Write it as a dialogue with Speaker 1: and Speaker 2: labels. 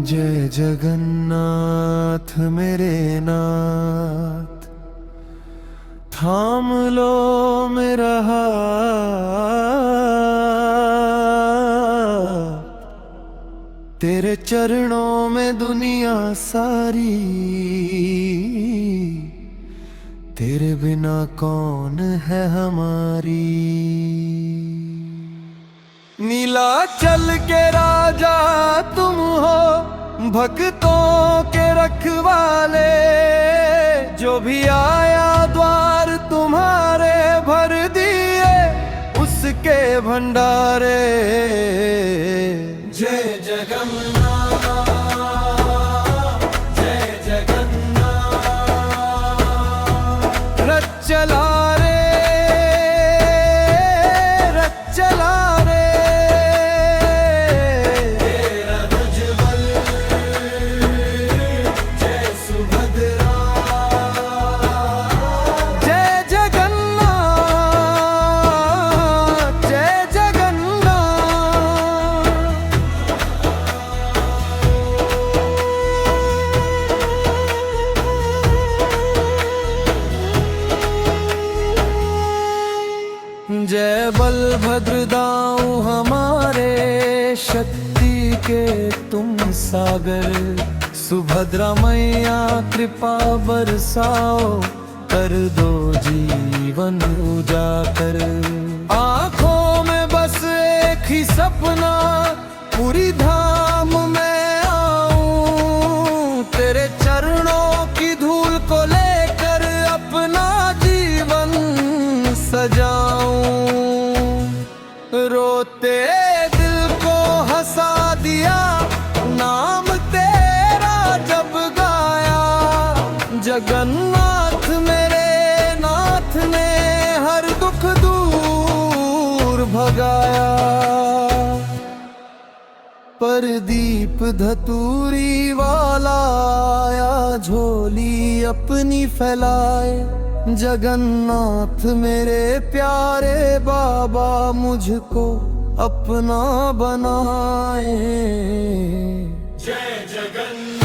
Speaker 1: जय जगन्नाथ मेरे नाथ, थाम लो मेरा हाथ। तेरे चरणों में दुनिया सारी, तेरे बिना कौन है हमारी। नीलाचल के राजा तुम हो, भक्तों के रखवाले। जो भी आया द्वार तुम्हारे भर दिए उसके भंडारे। जय जगन्नाथ, जय जगन्नाथ। रथ चला रे, रथ चला रे, तेरा उज्ज्वल जय सुभद्रा। जय जगन्नाथ, जय जगन्नाथ। जय बलभद्र दाऊ हमारे, शक्ति के तुम सागर। सुभद्रा मैया कृपा बरसाओ, कर दो जीवन उजागर। आंखों में बस एक ही सपना, पूरी धाम में आऊं। तेरे चरणों की धूल को लेकर अपना जीवन सजाऊं। रोते दिल को हंसा दिया, नाम तेरा जब गाया। जगन्नाथ मेरे नाथ ने हर दुख दूर भगाया। परदीप धतूरी वाला आया, झोली अपनी फैलाए। जगन्नाथ मेरे प्यारे बाबा, मुझको अपना बनाए। जय जगन्नाथ।